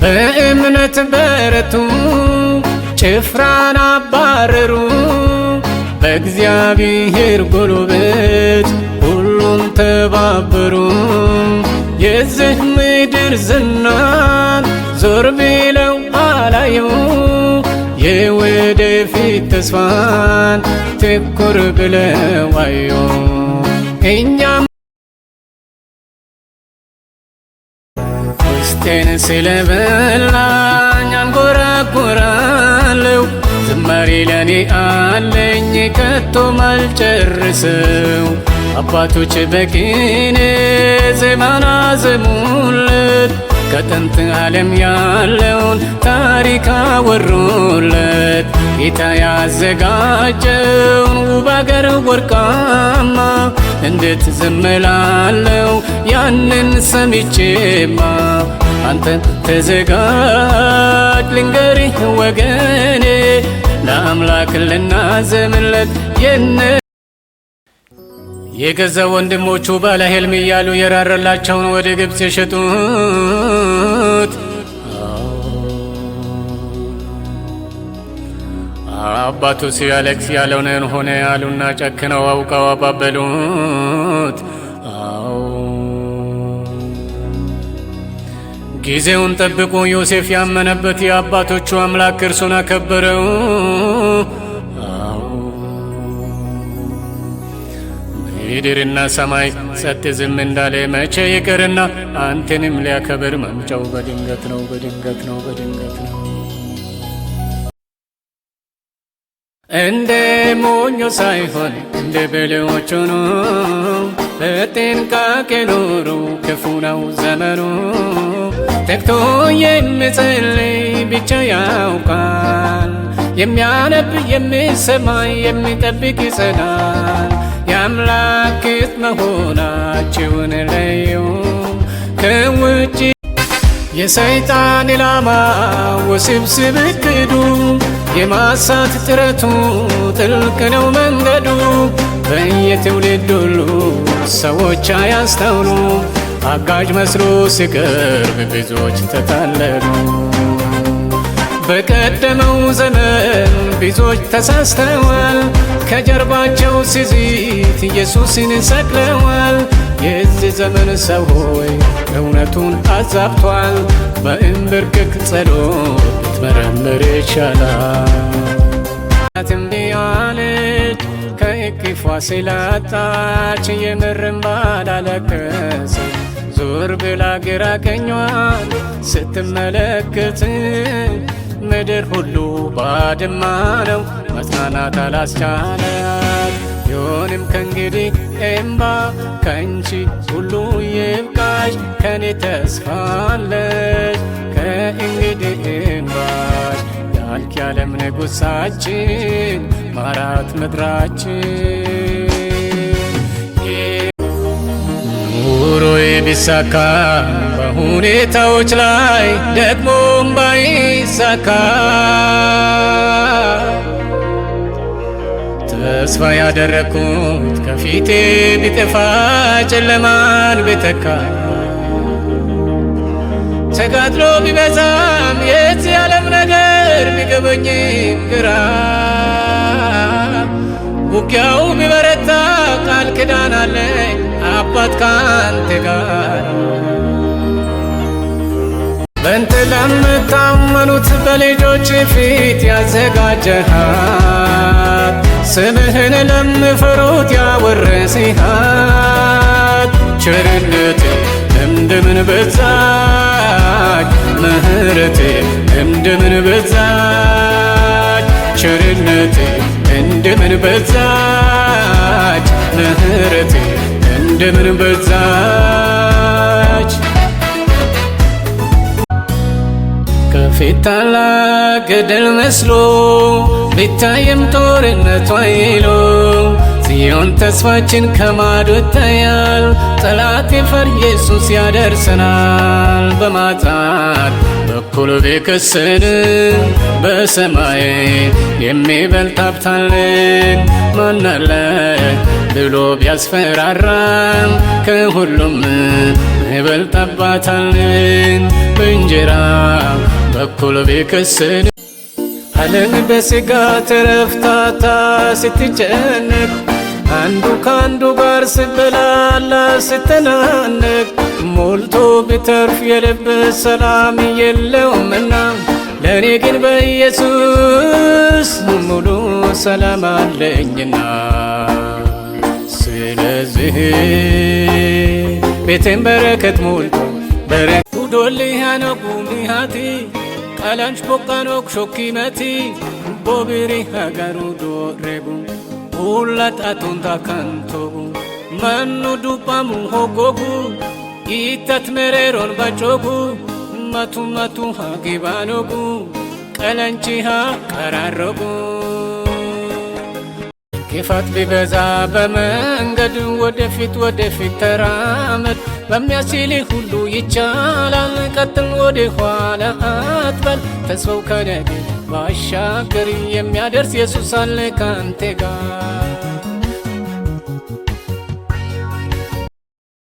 በእምነት በረቱ ጭፍራን አባረሩ በእግዚአብሔር ጉልበት ሁሉም ተባበሩ የዚህ ምድር ዝናን ዞር ብለው አላዩ የወደፊት ተስፋን ትኩር ብለው አዩ እኛም ውስጤን ስለበላኝ አንጎራጉራለሁ ዝማሬ ለኔ አለኝ ከቶ ማልጨርሰው አባቶች በቅኔ ዜማን አዜሙለት ከጥንት ዓለም ያለውን ታሪክ አወሩለት ጌታ ያዘጋጀውን ውብ አገር ወርቃማ እንዴት ዝም እላለሁ ያንን ሰምቼማ አንተን ተዘጋጅ ልንገርህ ወገኔ ለአምላክ ልናዘምለት የገዛ ወንድሞቹ ባለ ሕልም እያሉ የራረላቸውን ወደ ግብፅ የሸጡት አባቱ ሲያለቅስ ያለውን ሆነ ያሉና ጨክነው አውቀው አባበሉት ጊዜውን ጠብቆ ዮሴፍ ያመነበት የአባቶቹ አምላክ እርሱን አከበረው ምድርና ሰማይ ጸጥ ዝም እንዳለ መቼ ይቅርና አንተንም ሊያከብር መምጫው በድንገት ነው በድንገት ነው በድንገት ነው እንደ ሞኞ ሳይሆን እንደ ብልሆች ሆኖ በጥንቃቄ ኑሩ ክፉ ነው ዘመኑ ተግቶ የሚጸልይ ብቻ ያውቃል የሚያነብ የሚሰማ የሚጠብቅ ይጸናል የአምላክ መሆናችሁን ለዩ ከውጭ የሰይጣን ኢላማ ውስብስብ እቅዱ የማሳት ጥረቱ ጥልቅ ነው መንገዱ በየትውልድ ሁሉ ሰዎች አያስተውሉ አጋዥ መስሎ ሲቀርብ ብዙዎች ተታለሉ በቀደመው ዘመን ብዙዎች ተሳስተዋል ከጀርባቸው ሲዝት ኢየሱስን ሰቅለዋል የዚህ ዘመን ሰው ሆይ እውነቱን አዛብቷል በእንብርክክ ጸሎት ብትመረምር ይሻላል ትንቢያለች ከእቅፏ ስላጣች የምርም ባላለቀሰ ዞር ብላ ግራ ቀኟን ስትመለከት ምድር ሁሉ ባድማ ነው መጽናናት አላስቻላት ቢሆንም ከእንግዲህ እምባ ከአንቺ ሁሉ ይብቃሽ ከኔ ተስፋለሽ ከእንግዲህ እምባሽ ያልክ ያለም ንጉሳችን ማራት ምድራችን ኑሮዬ ቢሳካ በሁኔታዎች ላይ ደግሞም ባይሳካ ተስፋ ያደረኩት ከፊቴ ቢጠፋ ጨለማን ቢተካ ተጋድሎ ቢበዛም የዚህ ዓለም ነገር ቢገበኝም ግራ ውጊያው ቢበረታ ቃል ኪዳን አለኝ አባት ካንተ ጋር በእንተ ለምታመኑት በልጆች ፊት ያዘጋጀሃት ስምህን ለምፈሩት ያወረስሃት ቸርነቴ እንደምን በዛች ምሕረቴ እንደምን በዛች ቸርነቴ እንደምን በዛች ምሕረቴ እንደምን በዛች ከፊት ታላቅ ገደል መስሎ ቢታየም ጦርነቱ አይሎ ጽዮን ተስፋችን ከማዶ ይታያል ጠላት ይፈር ኢየሱስ ያደርሰናል በማጣት በኩል ቢከሰን በሰማይ የሚበልጥ ሀብት አለን። ማን አለ ብሎ ቢያስፈራራም ከሁሉም የሚበልጥ አባት አለን። በእንጀራ በኩል ቢከሰን ዓለም በስጋት ረፍታታ ስትጨነቅ አንዱ ካንዱ ጋር ስበላላ ስተናነቅ ሞልቶ ቢተርፍ የልብ ሰላም የለውምና ለእኔ ግን በኢየሱስ ሙሉ ሰላም አለኝና። ስለዚህ ቤቴን በረከት ሞልቶ ዶልያነጉ ሚሃቲ ቃላንች ቦቃኖክ ሾኪመቲ ቦቢሪ ሀገሩ ዶሬጉ ሁላጣቱንታ ከንቶጉ መኑ ዱባሙ ሆጎጉ ኢተት መሬሮን በጮጉ መቱ መቱ ሀጊባኖጉ ቀለንቺሃ ቀራረጉ። ክፋት ቢበዛ በመንገድ ወደፊት ወደፊት ተራመድ። በሚያስችልህ ሁሉ ይቻላል፣ ቀጥል ወደ ኋላ አትበል። ተስፋው ከነገ ባሻገር የሚያደርስ ኢየሱስ አለ ካንተ ጋር።